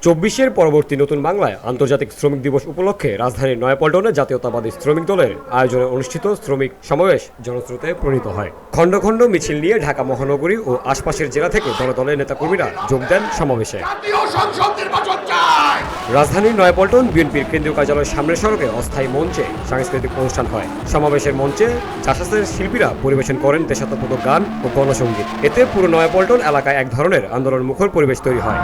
24-এর পরবর্তী নতুন বাংলায় আন্তর্জাতিক শ্রমিক দিবস উপলক্ষে রাজধানীর নয়াপল্টনে জাতীয়তাবাদী শ্রমিক দলের আয়োজনে অনুষ্ঠিত শ্রমিক সমাবেশ জনস্রোতে পরিণত হয়। খণ্ড খণ্ড মিছিল নিয়ে ঢাকা মহানগরী ও আশপাশের জেলা থেকে দলে দলে নেতাকর্মীরা যোগ দেন সমাবেশে। রাজধানীর নয়াপল্টন বিএনপির কেন্দ্রীয় কার্যালয়ের সামনের সড়কে অস্থায়ী মঞ্চে সাংস্কৃতিক অনুষ্ঠান হয়। সমাবেশের মঞ্চে জাসাসের শিল্পীরা পরিবেশন করেন দেশাত্মবোধক গান ও গণসঙ্গীত। এতে পুরো নয়াপল্টন এলাকায় এক ধরনের আন্দোলন মুখর পরিবেশ তৈরি হয়।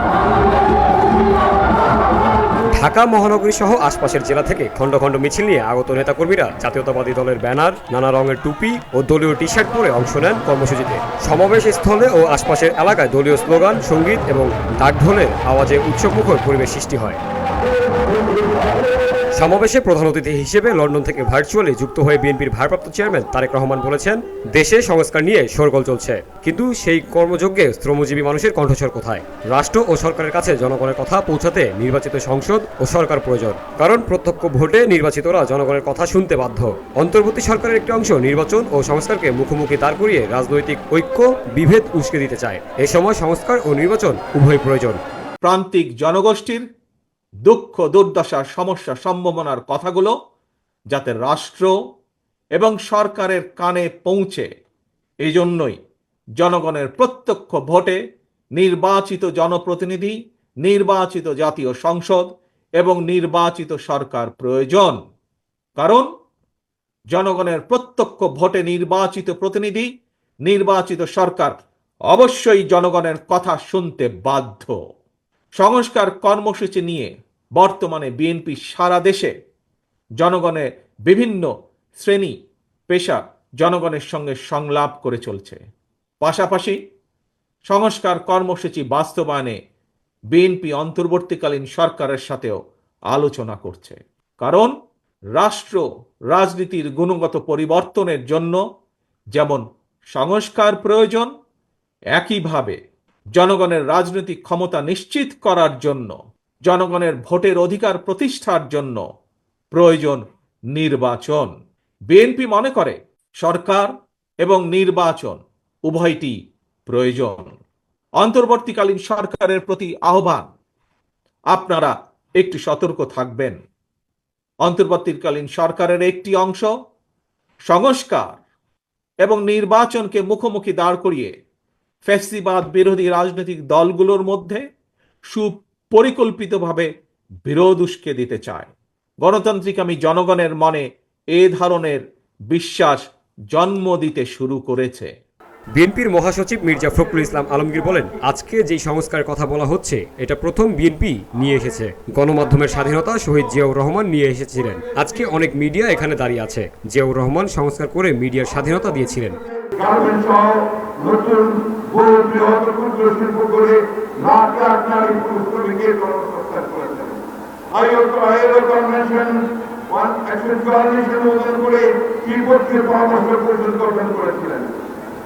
ঢাকা মহানগরী সহ আশপাশের জেলা থেকে খণ্ড খণ্ড মিছিল নিয়ে আগত নেতাকর্মীরা জাতীয়তাবাদী দলের ব্যানার, নানা রঙের টুপি ও দলীয় টি শার্ট পরে অংশ নেন কর্মসূচিতে। সমাবেশ স্থলে ও আশপাশের এলাকায় দলীয় স্লোগান, সঙ্গীত এবং ডাকঢোলের আওয়াজে উৎসবমুখর পরিবেশ সৃষ্টি হয়। সমাবেশে প্রধান অতিথি হিসেবে লন্ডন থেকে ভার্চুয়ালি যুক্ত হয়ে বিএনপির ভারপ্রাপ্ত চেয়ারম্যান তারেক রহমান বলেছেন, দেশে সংস্কার নিয়ে শোরগোল চলছে, কিন্তু সেই কর্মযজ্ঞে শ্রমজীবী মানুষের কণ্ঠস্বর কোথায়? রাষ্ট্র ও সরকারের কাছে জনগণের কথা পৌঁছাতে নির্বাচিত সংসদ ও সরকার প্রয়োজন, কারণ প্রত্যক্ষ ভোটে নির্বাচিতরা জনগণের কথা শুনতে বাধ্য। অন্তর্বর্তী সরকারের একটি অংশ নির্বাচন ও সংস্কারকে মুখোমুখি দাঁড় করিয়ে রাজনৈতিক ঐক্য বিভেদ উস্কে দিতে চায়। এ সময় সংস্কার ও নির্বাচন উভয় প্রয়োজন। প্রান্তিক জনগোষ্ঠীর দুঃখ, দুর্দশা, সমস্যা, সম্ভাবনার কথাগুলো যাতে রাষ্ট্র এবং সরকারের কানে পৌঁছে, এই জন্যই জনগণের প্রত্যক্ষ ভোটে নির্বাচিত জনপ্রতিনিধি, নির্বাচিত জাতীয় সংসদ এবং নির্বাচিত সরকার প্রয়োজন। কারণ জনগণের প্রত্যক্ষ ভোটে নির্বাচিত প্রতিনিধি, নির্বাচিত সরকার অবশ্যই জনগণের কথা শুনতে বাধ্য। সংস্কার কর্মসূচি নিয়ে বর্তমানে বিএনপি সারা দেশে জনগণের বিভিন্ন শ্রেণী পেশা জনগণের সঙ্গে সংলাপ করে চলছে। পাশাপাশি সংস্কার কর্মসূচি বাস্তবায়নে বিএনপি অন্তর্বর্তীকালীন সরকারের সাথেও আলোচনা করছে। কারণ রাষ্ট্র রাজনীতির গুণগত পরিবর্তনের জন্য যেমন সংস্কার প্রয়োজন, একইভাবে জনগণের রাজনৈতিক ক্ষমতা নিশ্চিত করার জন্য, জনগণের ভোটের অধিকার প্রতিষ্ঠার জন্য প্রয়োজন নির্বাচন। বিএনপি মনে করে সরকার এবং নির্বাচন উভয়টি প্রয়োজন। অন্তর্বর্তীকালীন সরকারের প্রতি আহ্বান, আপনারা একটু সতর্ক থাকবেন। অন্তর্বর্তীকালীন সরকারের একটি অংশ সংস্কার এবং নির্বাচনকে মুখোমুখি দাঁড় করিয়ে ফ্যাসিবাদ বিরোধী রাজনৈতিক দলগুলোর মধ্যে সুপরিকল্পিতভাবে বিরোধ উস্কে দিতে চায়। গণতান্ত্রিক আমি জনগণের মনে এ ধরনের বিশ্বাস জন্ম দিতে শুরু করেছে। বিএনপির মহাসচিব মির্জা ফখরুল ইসলাম আলমগীর বলেন, আজকে যেই সংস্কারের কথা বলা হচ্ছে এটা প্রথম বিএনপি নিয়ে এসেছে। গণমাধ্যমের স্বাধীনতা শহীদ জিয়াউর রহমান নিয়ে এসেছিলেন। আজকে অনেক মিডিয়া এখানে দাঁড়িয়ে আছে। জিয়াউর রহমান সংস্কার করে মিডিয়ার স্বাধীনতা দিয়েছিলেন।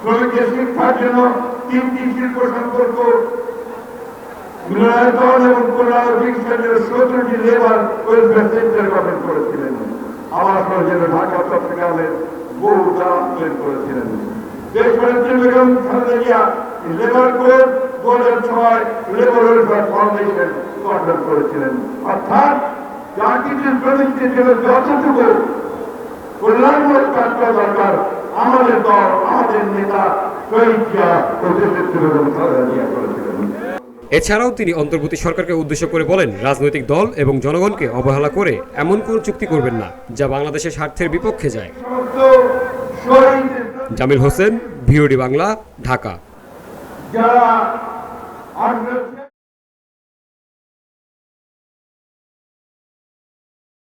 শ্রমিকদের শিক্ষার জন্য 3টি শিল্প সম্পর্ক মিলনায়তন এবং কল্যাণ চিকিৎসার জন্য 17টি লেবার ওয়েলফেয়ার সেন্টার গঠন করেছিলেন। আমার জন্য ঢাকা চট্টগ্রামের বহু গ্রাম তৈরি করেছিলেন। দেশনেত্রী Begum Khaleda Zia labour code 2006 labour welfare foundation গঠন করেছিলেন। অর্থাৎ জাতির শ্রমিকদের জন্য যতটুকু কল্যাণমূলক কাজ করা দরকার, আমাদের দল, আমাদের নেতা শহীদ জিয়া ও দেশনেত্রী বেগম খালেদা জিয়া করেছিলেন। এছাড়াও তিনি অন্তর্বর্তী সরকারকে উদ্দেশ্য করে বলেন, রাজনৈতিক দল এবং জনগণকে অবহেলা করে এমন কোনো চুক্তি করবেন না যা বাংলাদেশের স্বার্থের বিপক্ষে যায়। জামিল হোসেন, ভিওডি বাংলা, ঢাকা।